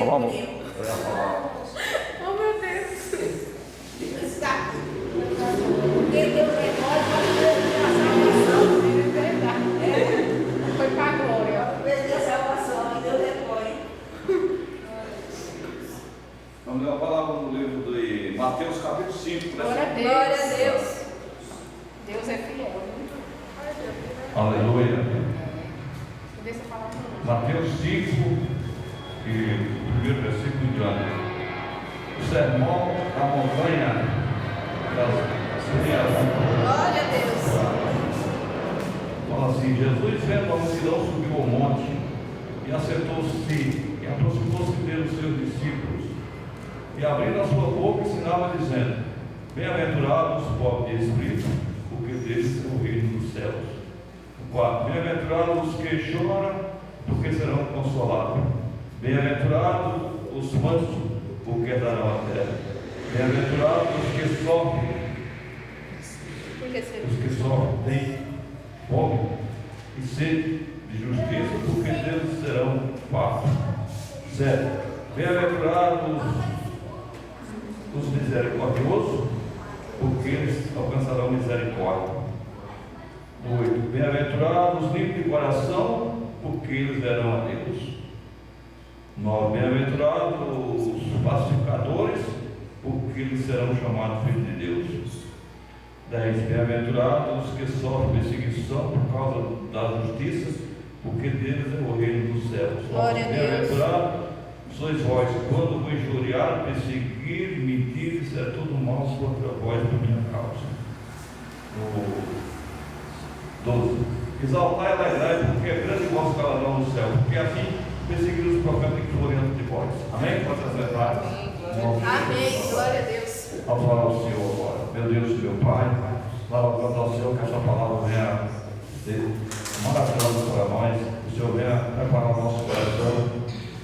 falar, amor? Oh, meu Deus. Está aqui. Porque Deus é nós, para a salvação. É verdade. Foi para a glória. Perder a salvação, Deus repõe. Vamos ler uma palavra no livro de Mateus, capítulo 5. Glória a Deus. Glória a Deus. Deus é fiel. Aleluia. Deixa eu falar para Mateus 5, e o primeiro versículo em diante. O sermão da montanha das crianças. Glória a Deus. Fala assim: Jesus, vendo a multidão, subiu ao monte e assentou-se e aproximou-se dele os seus discípulos. E abrindo a sua boca, ensinava, dizendo: Bem-aventurados os pobres de espírito, porque deles é o reino dos céus. 4. Bem-aventurados os que choram, porque serão consolados. Bem-aventurados os mansos, porque darão a terra. Bem-aventurados os que sofrem, têm fome e sede de justiça, porque deles serão fartos. 7. Bem-aventurados os misericordiosos, porque eles alcançarão misericórdia. 8. Bem-aventurados os limpos de coração, porque eles verão a Deus. 9. Bem-aventurados os pacificadores, porque eles serão chamados filhos de Deus. 10. Bem-aventurados os que sofrem perseguição por causa da justiça, porque deles é o reino dos céus. Bem-aventurados sois vós, quando vos injuriar, perseguir, mentir, disser todo mal contra vós por minha causa. 12. Exaltai e alegrai, porque é grande o vosso galardão no céu, porque assim perseguiram os profetas que foram antes de vós. Amém? Pode ser verdade? Amém. Glória a Deus. Vamos orar ao Senhor agora. Meu Deus e meu Pai, louva ao Senhor que essa palavra venha ser maravilhosa para nós. O Senhor venha preparar o nosso coração.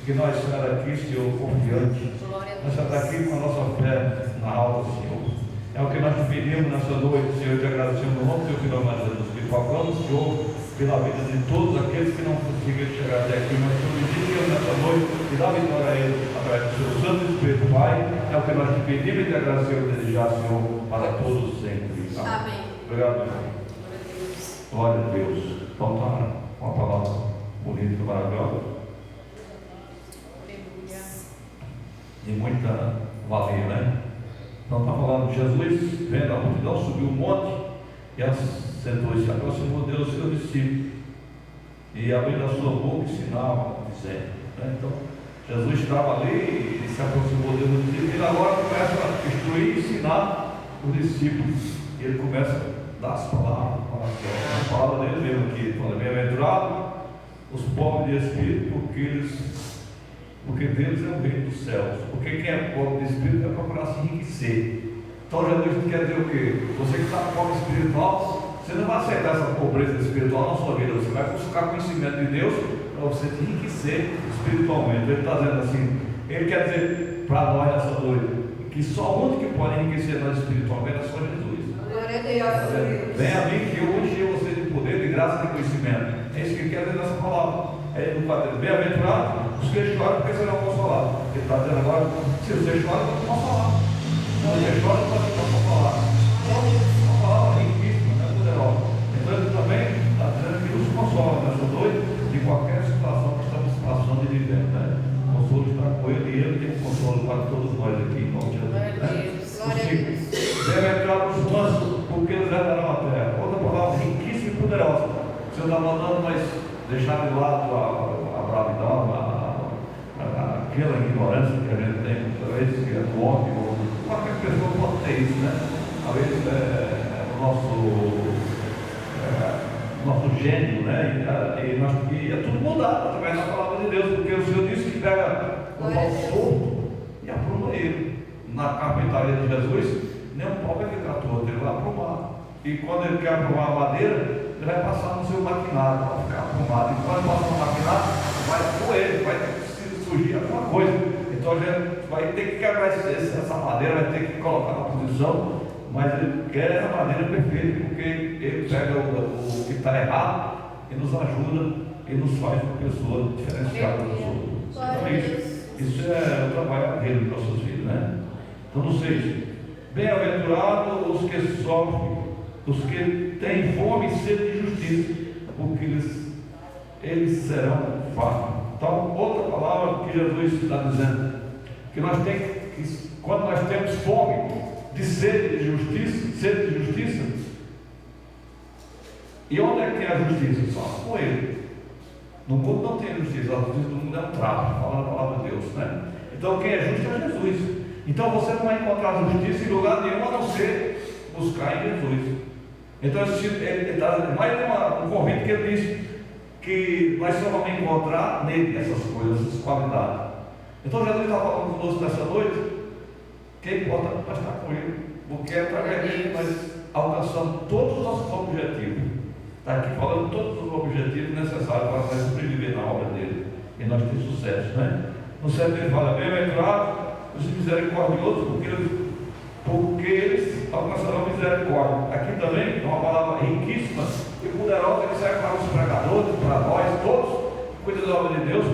Que nós saímos daqui, Senhor, confiante. Nós saímos daqui com a nossa fé na alta, Senhor. É o que nós te pedimos nessa noite, Senhor, te agradecemos no nome do teu filho amado Jesus. Que falamos, Senhor, pela vida de todos aqueles que não conseguiram chegar até aqui, mas Senhor, bendiga nessa noite e dá vitória a eles através do seu Santo Espírito, Pai. É o que nós te pedimos e te agradecemos e desejar, Senhor, para todos sempre. Amém. Obrigado, Deus. Glória a Deus. Vamos estar com uma palavra bonita e maravilhosa. De muita valia, né? Então está falando, Jesus, vendo a multidão, subiu o monte e sentou-se, aproximou Deus dos seus discípulos e abrindo a sua boca ensinava, dizendo, né? Então Jesus estava ali e se aproximou Deus dos discípulos e agora começa a instruir e ensinar os discípulos e ele começa a dar as palavras, a palavra dele mesmo aqui, fala: bem-aventurado os pobres de espírito, porque Deus é o reino dos céus. Porque quem é pobre de espírito vai procurar se enriquecer. Então Jesus quer dizer o quê? Você que está pobre espiritual, você não vai aceitar essa pobreza espiritual na sua vida. Você vai buscar conhecimento de Deus para você se enriquecer espiritualmente. Ele está dizendo assim, ele quer dizer para nós nessa noite que só o único que pode enriquecer nós espiritualmente é só Jesus. Glória a Deus. Vem a mim que eu vou encher você de poder, de graça e de conhecimento. É isso que ele quer dizer nessa palavra. É no quadro: bem-aventurados os que choram, porque serão consolados. Ele está dizendo agora: se você chora, pode consolar. Se você chora, pode consolar. Uma palavra riquíssima, né, poderosa. Então ele também está dizendo que nos consola nessa noite de qualquer situação que estamos passando e vivendo, né? O consolo está com ele e ele tem um consolo para todos nós aqui, em nome de Jesus. Glória a Deus. Bem-aventurados os mansos, porque eles herdarão a terra. Outra palavra riquíssima e poderosa. O Senhor está mandando nós deixar de lado a bravidão, aquela ignorância que a gente tem, muitas vezes, que é do homem, ou qualquer pessoa pode ter isso, né? Às vezes é o nosso gênio, né? E é tudo mudado através da palavra de Deus, porque o Senhor disse que pega o nosso corpo e apruma ele. Na carpintaria de Jesus, nenhum pau vai ficar torto, ele vai aprumar. E quando ele quer aprumar a madeira, ele vai passar no seu maquinário para ficar aprumado. E quando passar no maquinário, vai doer, vai surgir alguma coisa. Então a gente vai ter que quebrar essa madeira, vai ter que colocar na posição, mas ele quer a madeira perfeita, porque ele pega o que está errado e nos ajuda e nos faz uma pessoa diferenciada dos outros. Então, Isso é o trabalho dele para nossos filhos, né? Então, no 6, bem-aventurados os que sofrem, os que têm fome e sede de justiça, porque eles serão fartos. Então, outra palavra que Jesus está dizendo, que nós temos que, quando nós temos fome de sede de justiça, e onde é que tem a justiça? Só com Ele. No mundo não tem justiça, a justiça do mundo é um trapo, falando a palavra de Deus, né? Então quem é justo é Jesus. Então você não vai encontrar justiça em lugar nenhum a não ser buscar em Jesus. Então ele dá mais um convite que ele diz que nós só vamos encontrar nele essas coisas, essas qualidades. Então Jesus está falando conosco nessa noite, que importa nós estar com Ele, porque é através dele nós alcançamos todos os nossos objetivos. Está aqui falando todos os objetivos necessários para nós sobreviver na obra dele e nós ter sucesso, né? No 7 ele fala, bem-aventurados os misericordiosos, porque eles alcançarão misericórdia. Aqui também é uma palavra riquíssima e poderosa que serve para os pregadores, para nós todos, que cuidam da obra de Deus,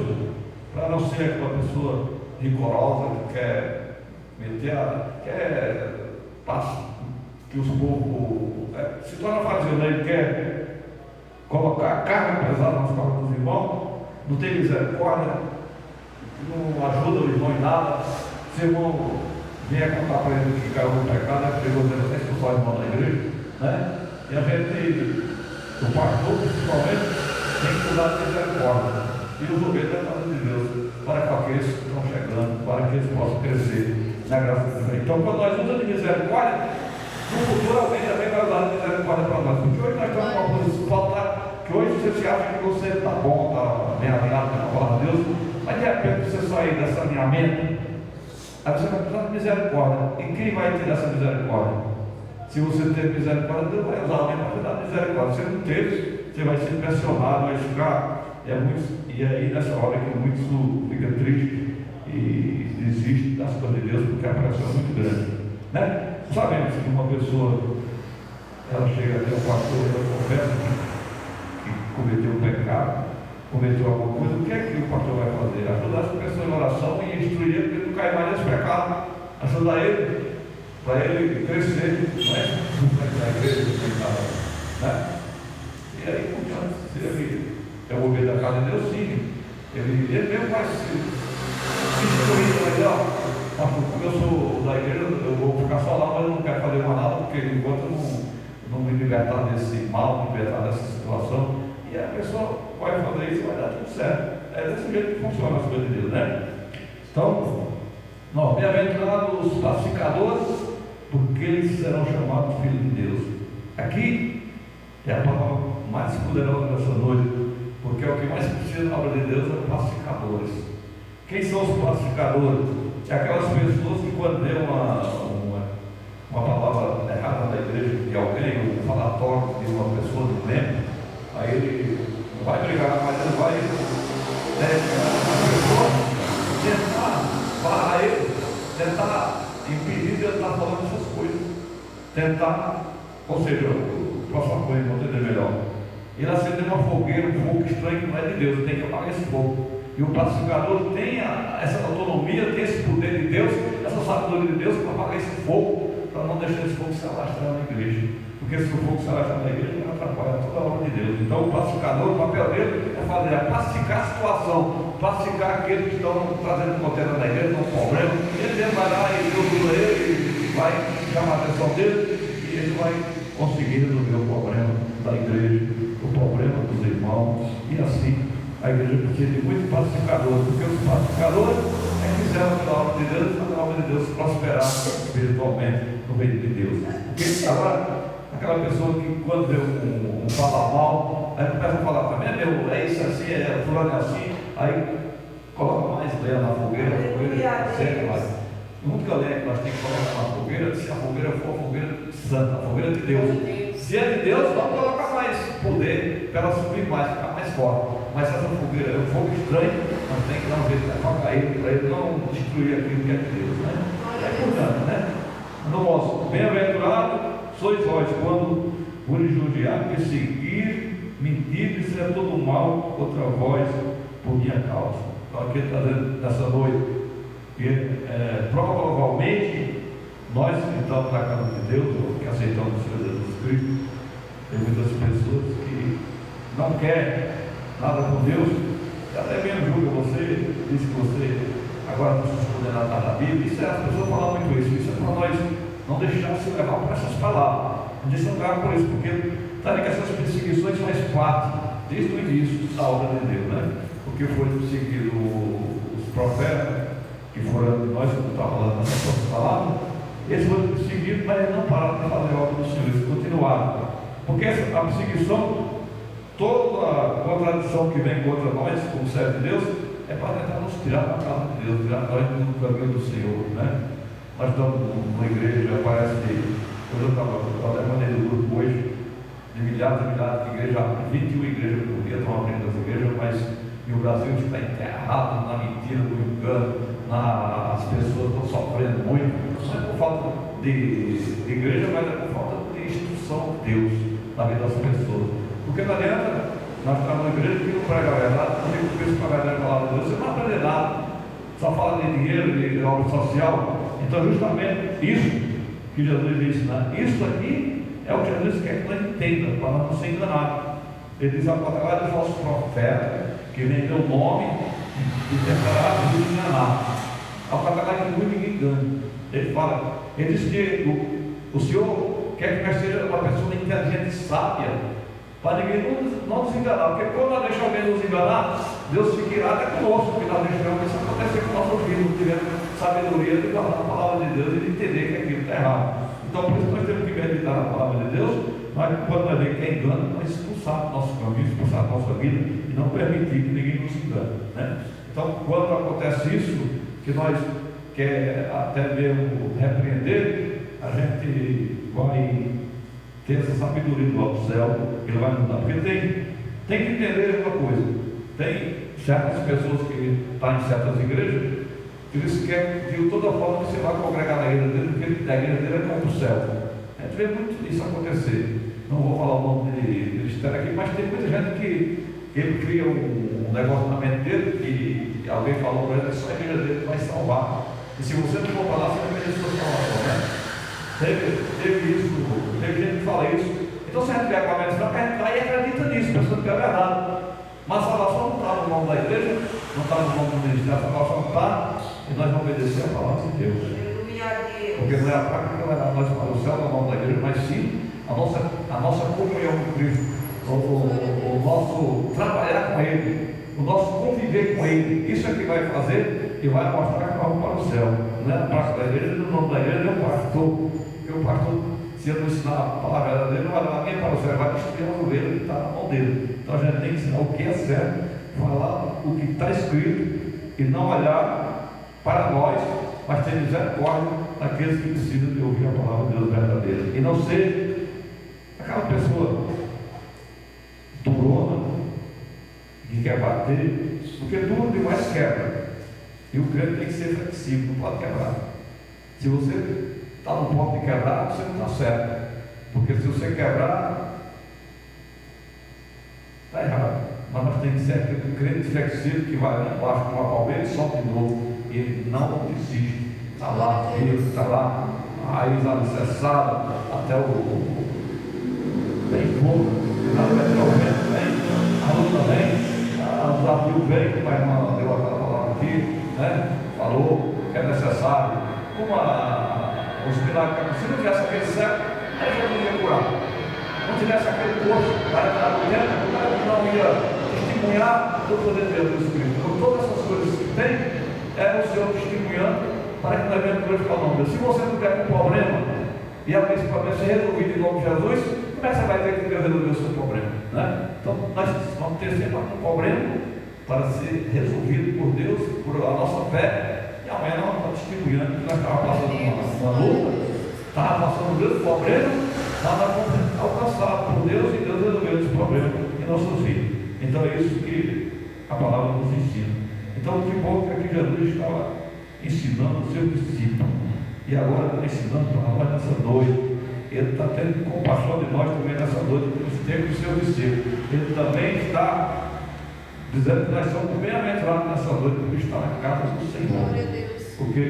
para não ser aquela pessoa rigorosa que quer que os povos se torna fazendo, né? Ele quer colocar a carga pesada nas costas dos irmãos, não tem misericórdia, não ajuda o irmão em nada. Se o irmão vier contar para ele que caiu no pecado, é perigoso ele até expulsar o irmão da igreja, né? E a gente, o pastor principalmente, tem que cuidar de misericórdia. E os obreiros é a casa de Deus, para que aqueles que estão chegando, para que eles possam crescer na graça de Deus. Então, quando nós usamos de misericórdia, no futuro alguém também vai usar de misericórdia para nós. Porque hoje nós estamos com uma posição que hoje você se acha que você está bom, está bem alinhado com a palavra de Deus, mas de repente você sair desse alinhamento, aí você vai precisar de misericórdia. E quem vai ter essa misericórdia? Se você ter misericórdia, Deus vai usar alguém para te dar misericórdia. Se não teve, você vai ser pressionado, vai ficar. E aí nessa hora que muitos ficam tristes e desistem das coisas de Deus, porque a pressão é muito grande, né? Sabemos que uma pessoa, ela chega até o pastor e ela confessa que cometeu um pecado, cometeu alguma coisa, o que é que o pastor vai fazer? Ajudar essa pessoa em oração e instruir ele para ele não cair mais nesse pecado, ajudar ele, para ele crescer, não é? Na igreja, né? E aí, se ele é o obreiro da casa de Deus, sim, ele mesmo vai se instruir melhor. Pastor, como eu sou da igreja, eu vou ficar só lá, mas eu não quero fazer mais nada, porque enquanto eu não me libertar desse mal, me libertar dessa situação, e a pessoa vai fazer isso e vai dar tudo certo. É desse jeito que funciona as coisas de Deus, né? Então, bem-aventurados os pacificadores, porque eles serão chamados filhos de Deus. Aqui é a palavra mais poderosa dessa noite, porque é o que mais precisa na obra de Deus, é pacificadores. Quem são os pacificadores? É aquelas pessoas que quando dê uma palavra errada na igreja de alguém, um falatório de uma pessoa do tempo, aí ele não vai brigar, mas ele vai tentar parar ele, tentar impedir de ele estar falando essas coisas, tentar, ou seja, próxima coisa, vou entender melhor, ele acender uma fogueira, um fogo estranho que não é de Deus, tem que apagar esse fogo. E o pacificador tem essa autonomia, tem esse poder de Deus, essa sabedoria de Deus para apagar esse fogo, para não deixar esse fogo se alastrar na igreja. Porque se o fogo se alastrar na igreja, ele atrapalha toda a obra de Deus. Então o pacificador, o papel dele é pacificar a situação, pacificar aqueles que estão trazendo contenda na igreja, não problema. Ele mesmo vai lá e procura ele, vai chamar a atenção dele e ele vai conseguir resolver o problema da igreja, o problema dos irmãos, e assim a igreja precisa de muitos pacificadores, porque os pacificadores é que fizeram a obra de Deus e fazer a obra de Deus prosperar espiritualmente no meio de Deus. Porque agora, aquela pessoa que quando vê um fala mal, aí começa a falar também, é isso assim, é fulano é assim, aí coloca mais lenha na fogueira, a fogueira seca mais. A única lenha que nós temos que colocar na fogueira, se a fogueira for a fogueira santa, a fogueira de Deus. Se é de Deus, vamos colocar mais poder para ela subir mais, ficar mais forte. Mas essa fogueira é um fogo estranho, nós temos que dar um jeito de apagar ele, para ele não destruir aquilo que é de Deus, né? É importante, né? No nosso, bem-aventurado sois vós, quando vos injuriar, perseguir, mentir e ser todo mal contra vós por minha causa. Então aqui está dizendo nessa noite que provavelmente nós que estamos na casa de Deus, ou que aceitamos o Senhor Jesus Cristo, tem muitas pessoas que não querem nada com Deus, e até mesmo julga você, diz que você agora não se condenado nada na Bíblia. Isso é, as pessoas falam muito isso é para nós não deixar se levar por essas palavras, não deixar se levar por isso, porque sabe que essas perseguições faz parte desde o início da obra de Deus, né? Porque foi perseguido os profetas, que foram nós que estamos falando nessas palavras, eles foram perseguidos, mas eles não pararam de fazer a obra do Senhor, eles continuaram. Porque a perseguição, toda a contradição que vem contra nós, como servo de Deus, é para tentar nos tirar da casa de Deus, tirar nós do caminho do Senhor, né? Nós estamos numa igreja, parece que eu estava até no grupo hoje, de milhares e milhares de igrejas, 21 igrejas por dia estão abrindo as igrejas, mas e o Brasil está enterrado na mentira, no engano, as pessoas estão sofrendo muito, não é por falta de igreja, mas é por falta de instrução de Deus na vida das pessoas. Porque não adianta nós estamos na igreja que não prega a verdade, não tem que para a verdade falar de Deus, você não aprende nada, só fala de dinheiro, de obra social. Então justamente isso que Jesus disse, né? Isso aqui é o que Jesus quer que nós entendamos, para nós não ser enganados. Ele diz: apagar dos falsos profetas, que vendeu o nome e tentará nos enganar. Apagar que ninguém engane. Ele fala, ele diz que o Senhor quer que nós sejamos uma pessoa inteligente e sábia, para ninguém não nos enganar. Porque quando nós deixamos alguém nos enganar, Deus fica irado é conosco, porque nós deixamos isso acontecer com o nosso filho, não tivemos sabedoria de guardar a palavra de Deus e de entender que aquilo está errado. Então, por isso nós temos que meditar na palavra de Deus, mas quando nós vemos que é engano, nós expulsar o nosso caminho, expulsar a nossa vida e não permitir que ninguém nos engane, né? Então, quando acontece isso, que nós quer até mesmo repreender, a gente vai ter essa sabedoria do alto céu, que ele vai nos dar. Porque tem que entender uma coisa: tem certas pessoas que estão em certas igrejas, que eles querem de toda forma que você vai congregar na igreja dele, porque a igreja dele é como o céu. A gente vê muito isso acontecer. Não vou falar o nome de ministério aqui, mas tem muita gente que ele cria um negócio na mente dele, que alguém falou para ele: só a igreja dele vai salvar. E se você não for para lá, você vai perder sua salvação, né? Teve isso, teve gente que fala isso. Então, se a gente tiver com a mente fraca, a gente vai e acredita nisso, pensando que é verdade. Mas a salvação não está no nome da igreja, não está no nome do ministério, a salvação está, e nós vamos obedecer a palavra de Deus. Porque não é a prática que vai dar nós para o céu no nome da igreja, mas sim a nossa comunhão com Cristo, o nosso trabalhar com Ele, o nosso conviver com Ele. Isso é que vai fazer e vai mostrar que vamos para o céu. Não é a prática da igreja, no nome da igreja é o pastor. Porque o pastor, se ele não ensinar a palavra dele, não vai levar ninguém para o céu, vai destruir a ovelha que está na mão dele. Então a gente tem que ensinar o que é certo, falar o que está escrito e não olhar para nós, mas ter misericórdia daqueles que precisam de ouvir a palavra de Deus verdadeira. E não ser aquela pessoa durona, que quer bater, porque duro demais quebra. E o crente tem que ser flexível, não pode quebrar. Se você está no ponto de quebrar, você não está certo. Porque se você quebrar, está errado. Mas nós temos que ser aquele crente flexível que vai lá embaixo com uma palmeira e solta de novo. E ele não desiste. Está lá, ele está lá, a raiz alicerçada até o bem pouco. O vento vem, a luta vem, o desafio vem, como a irmã deu aquela palavra aqui, né? Falou que é necessário. Como os milagres, se não tivesse aquele cego, aí já não ia curar. Não tivesse aquele poço, o cara estava dentro, o cara não ia testemunhar do poder de Deus Cristo. Então, todas essas coisas que tem, é o Senhor testemunhando para que nós venhamos glorificar o nome de Deus. Se você não tiver um problema e a esse problema ser resolvido em nome de Jesus, como é que você vai ter que resolver o seu problema? Né? Então, nós vamos ter sempre um problema para ser resolvido por Deus, por a nossa fé. E amanhã nós estamos testemunhando que nós estávamos passando uma luta, estávamos passando Deus problema, mas nós vamos alcançar por Deus e Deus resolveu esse problema em nossos vidas. Então é isso que a palavra nos ensina. Então, que bom que aqui Jesus estava ensinando o seu discípulo. E agora está ensinando para nós nessa noite. Ele está tendo compaixão de nós também nessa noite, por ter com o seu discípulo. Ele também está dizendo que nós somos bem-aventurados nessa noite por estar na casa do Senhor. Glória a Deus. Porque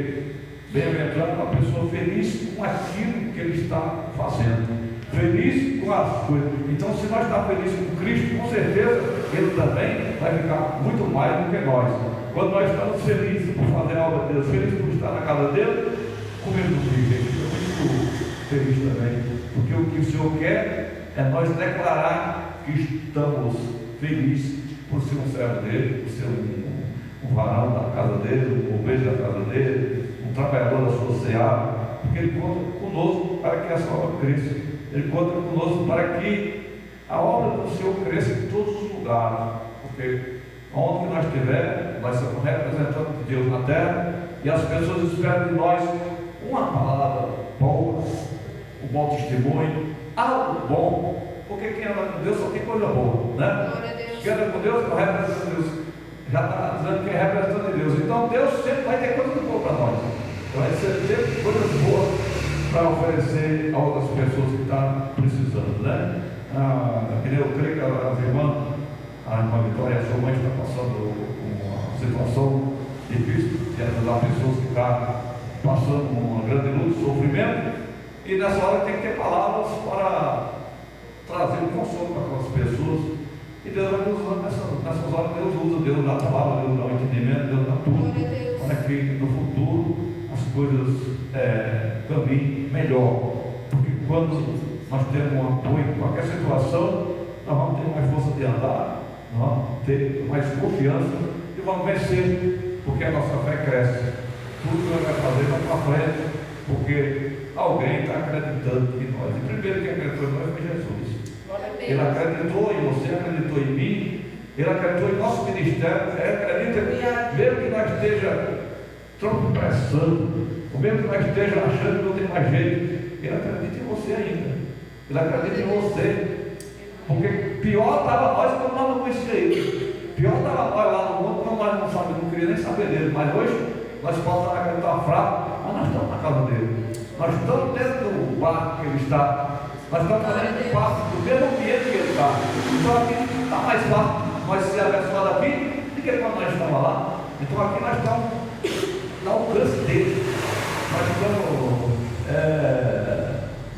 bem-aventurado é uma pessoa feliz com aquilo que ele está fazendo, feliz com as coisas. Então, se nós estamos felizes com Cristo, com certeza ele também vai ficar muito mais do que nós. Quando nós estamos felizes por fazer a obra de Deus, felizes por estar na casa dele, como ele nos diz, ele fica muito feliz também, porque o que o Senhor quer é nós declarar que estamos felizes por ser um servo dele, por ser um varão da casa dele, um ovelha da casa dele, um trabalhador da sua seara, porque ele conta conosco para que essa obra cresça, ele conta conosco para que a obra do Senhor cresça em todos os lugares, porque onde nós estivermos, nós somos representantes de Deus na terra, e as pessoas esperam de nós uma palavra boa, um bom testemunho, algo bom, porque quem anda com Deus só tem coisa boa, né? Glória a Deus. Quem anda com Deus não representa Deus, já está dizendo que é representante de Deus. Então Deus sempre vai ter coisa boa para nós, vai ser sempre coisas boas para oferecer a outras pessoas que estão precisando, né? Eu creio que as irmãs, a irmã Vitória, a sua mãe está passando uma situação difícil de ajudar pessoas que estão passando uma grande luta, sofrimento, e nessa hora tem que ter palavras para trazer um consolo para aquelas pessoas, e Deus vai nos usando nessas horas. Deus usa, Deus dá a palavra, Deus dá o entendimento, Deus dá tudo, para que no futuro as coisas caminhem melhor, porque quando nós temos um apoio em qualquer situação, nós vamos ter mais força de andar, nós vamos ter mais confiança e vamos vencer, porque a nossa fé cresce. Tudo que nós vamos fazer vai para frente, porque alguém está acreditando em nós. E primeiro quem acreditou em nós foi Jesus. Ele acreditou em você, acreditou em mim, ele acreditou em nosso ministério, ele acredita que mesmo que nós esteja tropeçando, ou mesmo que nós esteja achando que não tem mais jeito, ele acredita em você ainda. Ele acredita em você, porque pior estava nós quando nós não conhecíamos ele. Pior estava nós lá no mundo quando nós não sabíamos, não queríamos nem saber dele. Mas hoje nós podemos acreditar fraco, mas nós estamos na casa dele. Nós estamos dentro do barco que ele está. Nós estamos fazendo parte do mesmo ambiente que ele está. Então aqui está mais fácil nós ser abençoados aqui do que quando nós estávamos lá. Então aqui nós estamos no alcance dele. Nós estamos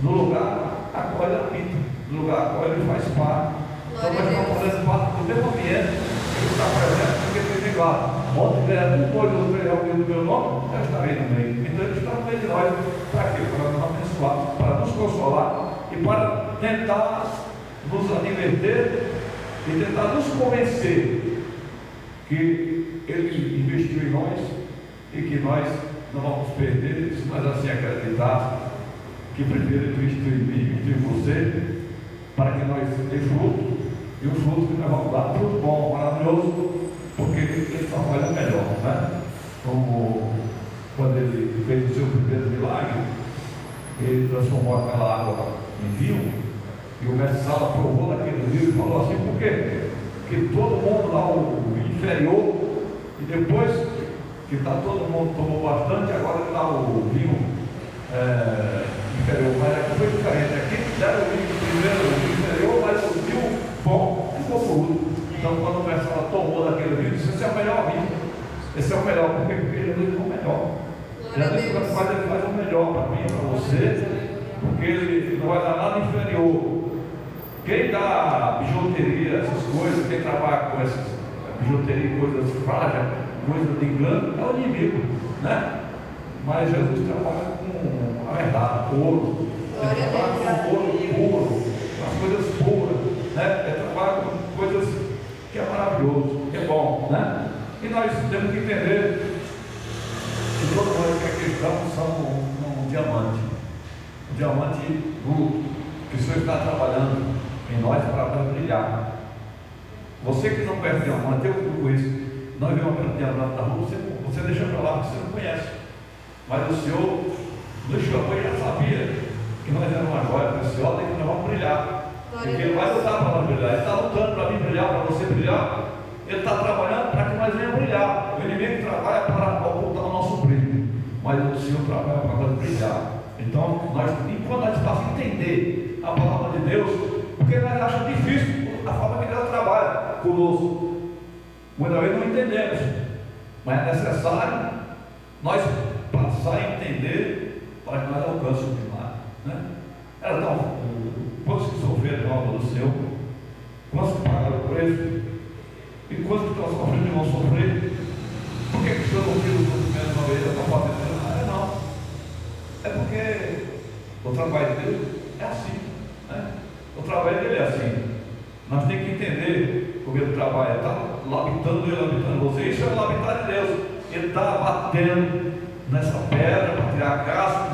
no lugar a qual ele habita, no lugar a qual ele faz parte. Então nós estamos fazendo parte do mesmo ambiente que ele está presente, porque ele tem lá. Onde tiver um coisa ou outro do meu nome, eu estarei no meio. Então ele está no meio de nós. Para quê? Para nos abençoar, para nos consolar e para tentar nos adverter e tentar nos convencer que ele investiu em nós e que nós não vamos perder, se nós assim acreditarmos que primeiro Cristo em mim, Cristo em você, para que nós dê fruto, e o fruto que nós vamos dar, fruto bom, maravilhoso, porque ele trabalha melhor, né? Como quando ele fez o seu primeiro milagre, ele transformou aquela água em vinho, e o mestre Sala provou naquele vinho e falou assim: por quê? Porque todo mundo lá, o inferior, e depois que todo mundo tomou bastante, agora ele dá o vinho inferior, mas aqui foi diferente. Aqui deram o vinho primeiro, o inferior, mas o vinho bom ficou por último. Então, quando o mestre Sala tomou daquele vinho, disse: esse é o melhor vinho, esse é o melhor, porque ele é o melhor. Jesus ele faz o melhor para mim, para você, porque ele não vai dar nada inferior. Quem dá bijuteria, essas coisas, quem trabalha com essas bijuteria, coisas frágeis, coisas de engano, é o inimigo, né? Mas Jesus trabalha com a verdade, o ouro. Ele trabalha com o ouro puro, com as coisas puras, né? Ele trabalha com coisas que é maravilhoso, que é bom, né? E nós temos que entender que todos nós que aqui estamos somos um diamante bruto, que o Senhor está trabalhando em nós para brilhar. Você que não conhece diamante, eu conheço. Nós vemos uma diamante na rua, você deixa para lá, porque você não conhece. Mas o Senhor nos chamou e já sabia que nós éramos uma joia preciosa e que nós vamos brilhar. Porque Ele vai lutar para nós brilhar. Ele está lutando para mim brilhar, para você brilhar. Ele está trabalhando para que nós venhamos brilhar. O inimigo trabalha para ocultar o nosso brilho, mas o Senhor trabalha para nós brilhar. Então, enquanto nós estamos a entender a palavra de Deus, porque nós achamos difícil a forma que Deus trabalha conosco. Muitas vezes não entendemos, mas é necessário nós passar a entender para que nós alcancemos o milagre, né? Era tão, quantos que sofreram na obra do Senhor, quantos que pagaram o preço, e quantos que estão sofrendo e vão sofrer. Por que o Senhor não tira o sofrimento uma vez? Eu estou fazendo nada, não. É porque o trabalho de Deus é assim, né? O trabalho dele é assim. Nós temos que entender porque o trabalho está labitando ele, labitando você. Isso é o labitar de Deus. Ele está batendo nessa pedra para tirar a casca,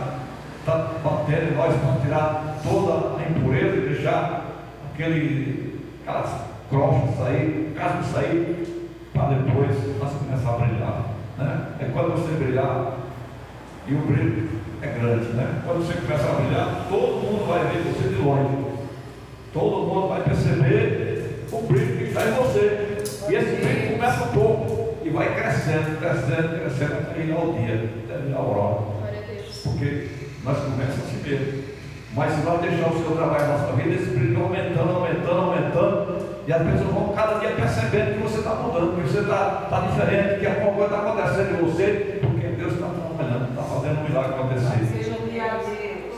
está batendo em nós para tirar toda a impureza e deixar aquelas crochas sair, casca sair, para depois nós começar a brilhar, né? É quando você brilhar, e o brilho é grande, né? Quando você começar a brilhar, todo mundo vai ver você de longe. Todo mundo vai perceber o brilho que está em você. E esse brilho começa um pouco e vai crescendo, crescendo, crescendo até ir ao dia, até ir à aurora. Porque nós começamos assim mesmo. Mas se nós deixarmos o seu trabalho na nossa vida, esse brilho aumentando, aumentando, aumentando, e as pessoas vão cada dia percebendo que você está mudando, que você está diferente, que alguma coisa está acontecendo em você, porque Deus está trabalhando, está fazendo um milagre acontecer.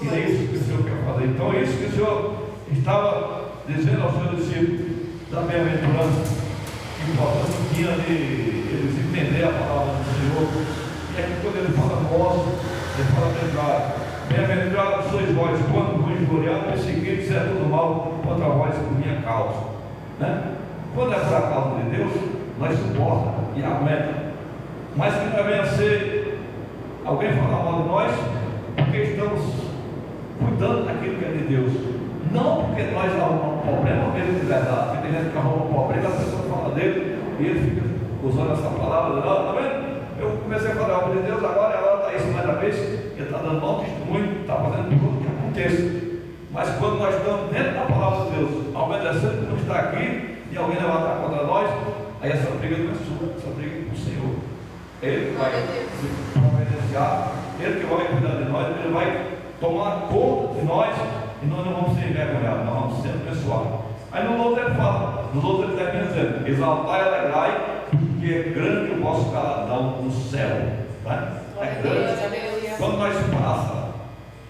E é isso que o Senhor quer fazer. Então é isso que o Senhor estava dizendo aos seus discípulos da bem-aventurança, que importante tinha de eles entender a palavra do Senhor. E aqui quando ele fala nós, ele fala bem-aventurados sois vós, quando vos injuriar, perseguir, disser tudo mal contra vós por minha causa, né? Quando é por a causa de Deus, nós suporta e aguenta. Mas que não venha ser alguém falar mal de nós, porque estamos cuidando daquilo que é de Deus. Não porque nós arrumamos um problema mesmo de verdade, porque tem gente que arruma um problema, a pessoa fala dele e ele fica usando essa palavra, está vendo? Eu comecei a falar a obra de Deus, agora está isso mais uma vez, ele está dando mau testemunho, está fazendo tudo o que aconteça. Mas quando nós estamos dentro da palavra de Deus, obedecendo como está aqui, e alguém levantar contra nós, aí essa briga não é sua, essa briga é com o Senhor. Ele vai se providenciar, ele que vai cuidar de nós, ele vai tomar conta de nós, e nós não vamos ser envergonhados, nós vamos ser abençoados. Aí no outro ele fala, no outro ele termina dizendo, exaltai e alegrai, porque é grande o vosso galardão no céu. Tá? É grande. Quando nós passamos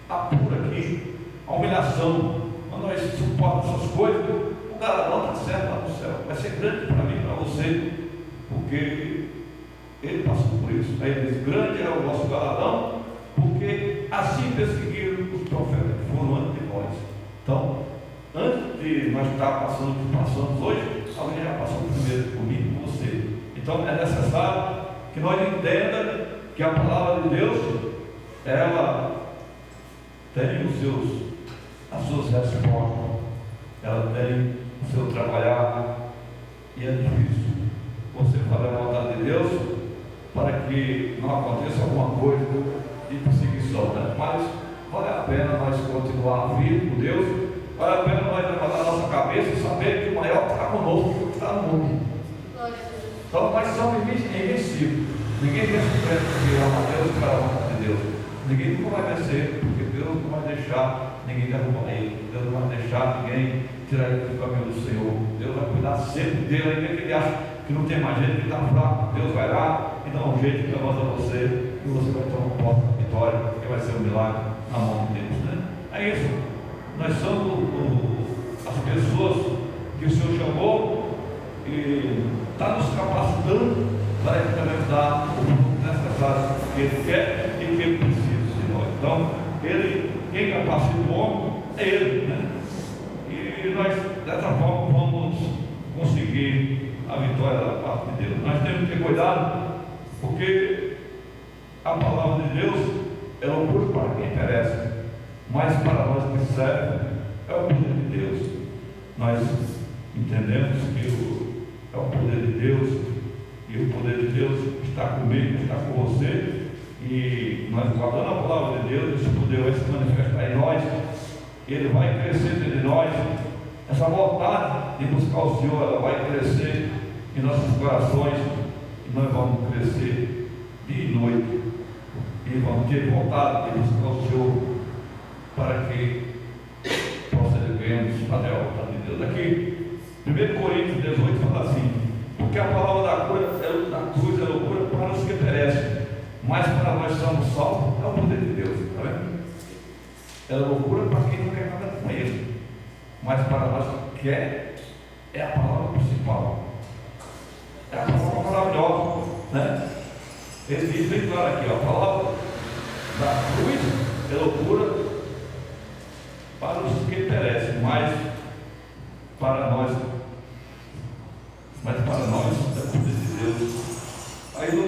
apuro aqui, a humilhação, quando nós suportamos essas coisas, o galardão está certo lá no céu. Vai ser grande para mim, para você, porque ele passou por isso. Aí ele diz, grande é o vosso galardão, porque assim perseguiram os profetas que foram antes de nós. Então, antes de nós estar passando o que passamos hoje, alguém já passou primeiro comigo, com você. Então é necessário que nós entendamos que a palavra de Deus, ela tem as suas respostas, ela tem o seu trabalhar, e é difícil você fazer a vontade de Deus para que não aconteça alguma coisa de perseguição, né? Mas vale a pena nós continuar vivo com Deus, vale a pena nós levantar a nossa cabeça e saber que o maior está conosco do que está no mundo. Então nós somos invencíveis. Ninguém vence o preço que ama a Deus para a vontade de Deus. Ninguém nunca vai vencer, porque Deus não vai deixar ninguém derrubar ele. Deus não vai deixar ninguém tirar ele do caminho do Senhor. Deus vai cuidar sempre dele, ainda que ele acha que não tem mais jeito, que está fraco. Deus vai lá e dá um jeito que levanta você, e você vai ter uma porta de vitória, que vai ser um milagre na mão de Deus, né? É isso. Nós somos as pessoas que o Senhor chamou e está nos capacitando para implementar o mundo necessário que Ele quer e que Ele precisa de nós. Então, quem capacita o homem é Ele, né? E nós, dessa forma, vamos conseguir a vitória da parte de Deus. Nós temos que ter cuidado, porque a palavra de Deus é loucura para quem interessa, mas para nós que serve é o poder de Deus. Nós entendemos que é o poder de Deus, e o poder de Deus está comigo, está com você, e nós guardando a palavra de Deus, esse poder vai se manifestar em nós, ele vai crescer dentro de nós. Essa vontade de buscar o Senhor, ela vai crescer em nossos corações, e nós vamos crescer dia e noite, e vamos ter vontade de buscar o Senhor, para que procedemos até a vontade de Deus. Aqui, 1 Coríntios 18 fala assim, porque a palavra da cura mas para nós que somos salvos, é o poder de Deus, está vendo? É loucura para quem não quer nada com ele, mas para nós que quer, é a palavra principal, é a palavra maravilhosa, né? Ele diz bem claro aqui, ó, a palavra da cruz é loucura para os que perecem, mas para nós é o poder de Deus. Aí o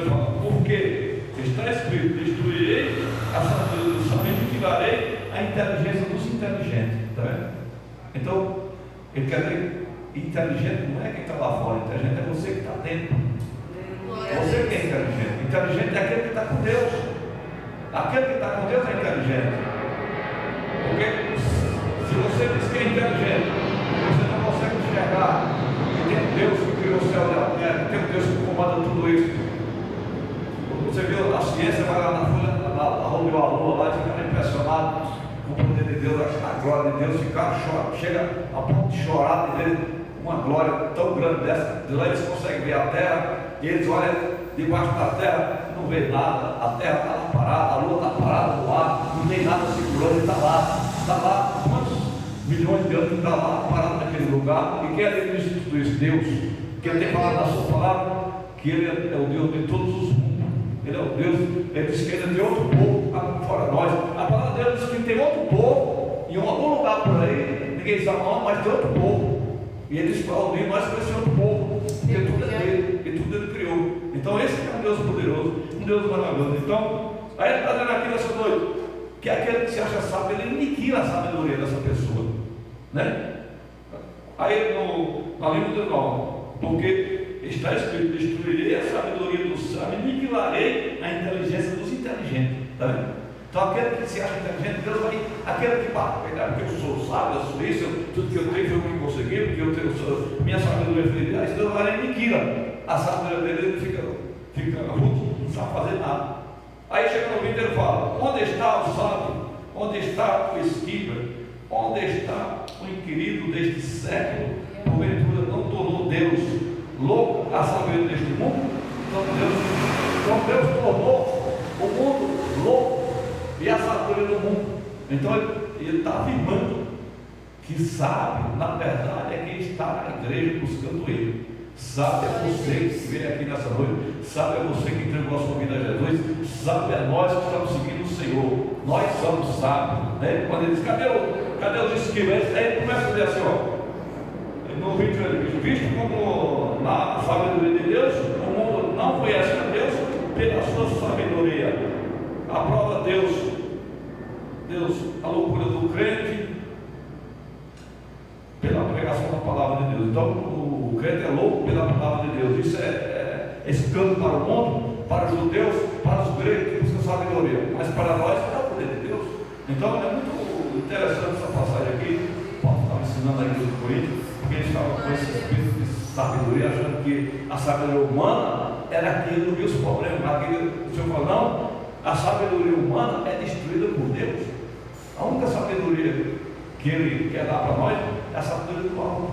fala, porque está escrito, destruirei a sabedoria dos sábios e aniquilarei a inteligência dos inteligentes, está vendo? Então, ele quer dizer, inteligente não é quem está lá fora, inteligente é você que está dentro. Você que é inteligente. Inteligente é aquele que está com Deus. Aquele que está com Deus é inteligente. Porque se você diz que é inteligente, você não consegue enxergar que tem um Deus que criou o céu e a terra, que tem um Deus que comanda tudo isso. Você viu a ciência, vai lá na folha, rodeou a lua lá e fica impressionado com o poder de Deus, a glória de Deus, chega a ponto de chorar de ver uma glória tão grande dessa. De lá eles conseguem ver a terra, e eles olham debaixo da terra, não vê nada, a terra está lá parada, a lua está parada no ar, não tem nada segurando, ele está lá, quantos milhões de anos que está lá parado naquele lugar. E quem administra tudo isso? Deus, que ele tem falado na sua palavra, que ele é o Deus de todos os mundos. Ele é o Deus, ele diz que ele tem outro povo fora nós. A palavra de Deus diz que tem outro povo em algum lugar por aí, ninguém sabe não, mas tem outro povo. E ele diz para unir nós com esse outro povo, porque tudo é dele, e tudo ele criou. Então esse é um Deus poderoso, um Deus maravilhoso. Então, aí ele está dizendo aqui nessa noite, que aquele que se acha sábio, ele aniquila a sabedoria dessa pessoa, né? Aí na língua do nome, porque está escrito, destruirei a sabedoria dos sábios, aniquilarei a inteligência dos inteligentes, tá vendo? Então aquele que se acha inteligente, Deus vai, aquele que porque eu sou sábio, eu sou isso, tudo que eu tenho foi o que consegui, porque eu tenho, minha sabedoria foi de Deus, Deus vai aniquila a sabedoria dele, fica rude, não sabe fazer nada. Aí chega no vídeo e ele fala, onde está o sábio? Onde está o esquiva? Onde está o inquirido deste século? Porventura não tornou Deus louco a saber deste mundo? Então Deus tornou o mundo louco e a sabedoria do mundo. Então ele está afirmando que sábio, na verdade, é quem está na igreja buscando ele. Sábio é você que veio aqui nessa noite, sábio é você que entregou a sua vida a Jesus, sábio é nós que estamos seguindo o Senhor, nós somos sábios, né? Quando ele diz, cadê os esquivantes? Aí ele começa a dizer assim, ó, no vídeo ele diz, visto como na sabedoria de Deus, o mundo não conhece a Deus pela sua sabedoria, aprova Deus, a loucura do crente, pela pregação da palavra de Deus. Então o crente é louco pela palavra de Deus. Isso é escândalo para o mundo, para os judeus, para os gregos que buscam sabedoria, mas para nós é o poder de Deus. Então é muito interessante essa passagem aqui. Paulo estava ensinando a igreja do Coríntios, porque ele estava com esse espírito de sabedoria, achando que a sabedoria humana era aquilo que os problemas. Aquilo, o Senhor falou, não, a sabedoria humana é destruída por Deus. A única sabedoria que ele quer dar para nós é a sabedoria do alto,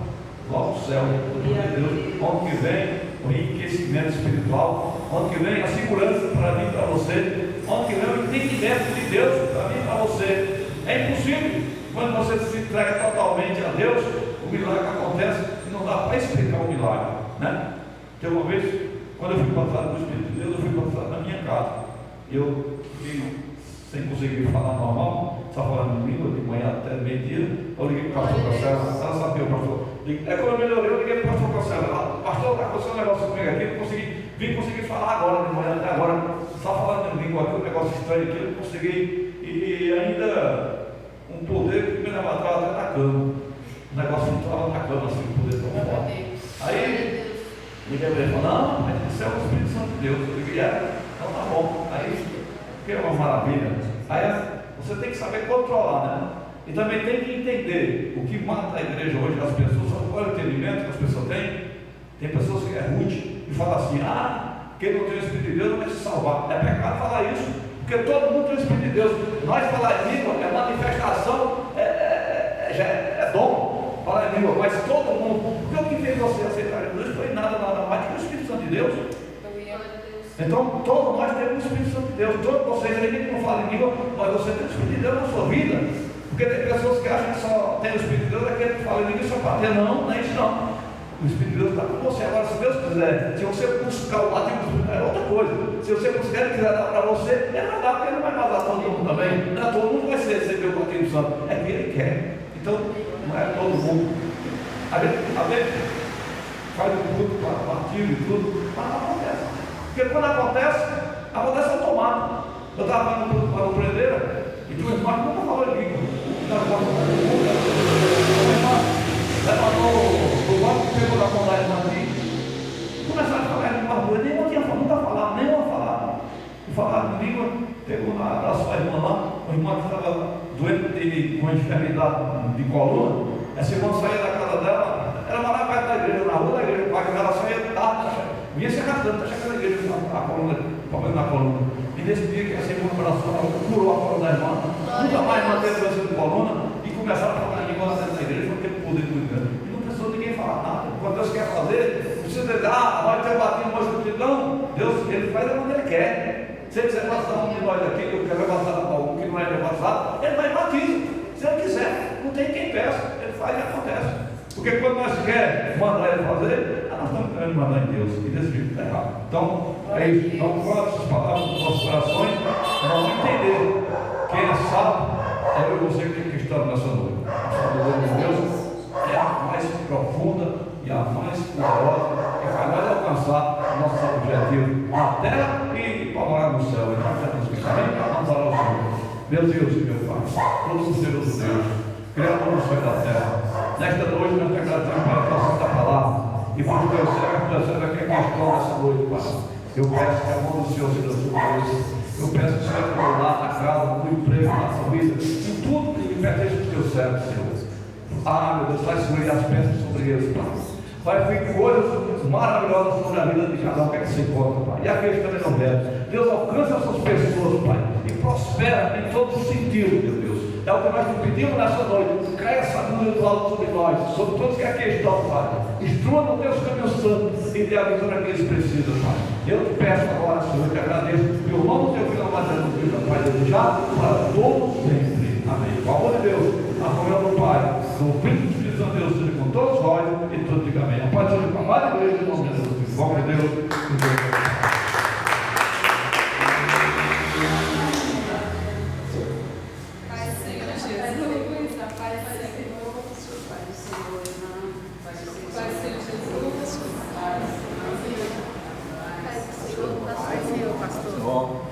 do céu, do poder de Deus. Onde que vem o enriquecimento espiritual, onde que vem a segurança para mim e para você, onde que vem o entendimento de Deus para mim e para você. É impossível. Quando você se entrega totalmente a Deus, o milagre acontece e não dá para explicar o milagre, né? Tem uma vez, quando eu fui batizado no Espírito de Deus, eu fui batizado na minha casa. Eu fiquei sem conseguir falar normal, só falando em língua, de manhã até meio-dia. Eu liguei para o pastor Cancela, ela sabia o pastor. É quando eu melhorei, eu liguei para o pastor Cancela. Pastor, está acontecendo um negócio comigo aqui, não consegui falar agora, de manhã até agora, só falando em língua aqui, um negócio estranho aqui, eu não consegui. E ainda um poder que me levantava até na cama. O negócio não estava na cama, assim, o poder tão forte. Aí, liguei para ele e falei, não, mas isso é o Espírito Santo de Deus. Eu liguei, então tá bom. Aí, que é uma maravilha. Aí você tem que saber controlar, né? E também tem que entender o que mata a igreja hoje, as pessoas, sabe qual é o entendimento que as pessoas têm? Tem pessoas que é rude e falam assim, quem não tem o Espírito de Deus não vai se salvar. É pecado falar isso, porque todo mundo tem o Espírito de Deus. Nós falar em língua é manifestação, é dom, falar em língua, mas todo mundo, porque o que fez você aceitar Jesus foi nada mais que o Espírito Santo de Deus. Então, todos nós temos o Espírito Santo de Deus. Todos vocês, ninguém que não fala em língua, mas você tem o Espírito de Deus na sua vida. Porque tem pessoas que acham que só tem o Espírito de Deus, aquele que fala em língua só para ter. Não, não é isso não. O Espírito de Deus está com você. Agora, se Deus quiser, se você buscar o batismo do Espírito, é outra coisa. Se você buscar, ele quiser dar para você, ele vai dar, porque ele não vai dar todo mundo também. Não é todo mundo vai receber o batismo do Santo. É que ele quer. Então, não é todo mundo. A gente faz o culto para batismo e tudo, mas não acontece. Porque quando acontece automático. Eu estava para o prendeira e tu irmão nunca falou em língua. Levantou o banco, pegou na mão da irmã e começaram a falar em língua rua. Nem tinha nunca falado, nem uma falava. E falaram em língua, pegou na abraço da irmã lá, o irmão que estava doente, teve uma enfermidade de coluna. Essa irmã saía da casa dela, ela morava perto da igreja, na rua da igreja, o pai dela saía vinha se arrastando, está chegando a igreja, a coluna, problema na coluna. E nesse dia que essa irmã abraçou, curou a coluna da irmã, nunca mais manteve doença de coluna e começaram a falar em língua dentro da igreja, porque o poder muito grande. E não precisou ninguém falar nada. Quando Deus quer fazer, não precisa dizer, vai ter batido mais multidão. Deus, ele faz quando ele quer. Se ele quiser passar um de nós aqui, que eu quero passar para um que não é meu passado, ele vai e batiza. Se ele quiser, não tem quem peça, ele faz e acontece. Porque quando nós queremos mandar ele fazer, nós estamos querendo mandar em Deus, e desse jeito está errado. Então, é isso. Então, com essas palavras dos nossos corações, nós vamos entender. Quem é salvo é eu e você que estamos nessa noite. A sabedoria de Deus é a mais profunda e a mais poderosa que faz nós alcançar o nosso objetivo na terra e para morar no céu. E nós temos que também vamos orar ao Senhor. Meu Deus e meu Pai, todo poderoso Deus, Criador do céu e da terra, nesta noite nós te agradecemos pela tua santa palavra. E por Deus, será que é questão dessa noite, Pai? Eu peço que a mão do Senhor seja sobre nós. Eu peço que o Senhor te lá na casa, no emprego, na família, em tudo que me pertence dos teus servos, Senhor. Meu Deus, faz sobre as peças sobre eles, Pai. Vai vir coisas maravilhosas sobre a vida de cada um que se encontra, Pai. E aqueles também não devem. Deus, alcança essas pessoas, Pai, e prospera em todos os sentidos, meu Deus. É o que nós te pedimos nessa noite. Caia essa luz do alto sobre nós, sobre todos que aqui estão, Pai. Instrua no Deus caminho santo e dê a vitória que eles precisam, Pai. Eu te peço agora, Senhor, te agradeço pelo nome do teu filho amado Jesus, Pai, desde já, para todos sempre. Amém. Com o amor de Deus, a comunhão do Pai, do Filho do Espírito Santo, Deus seja com todos nós e todos digam amém. A paz seja com a amada igreja, em nome de Jesus. Com o amor de Deus, em Deus. Pastor.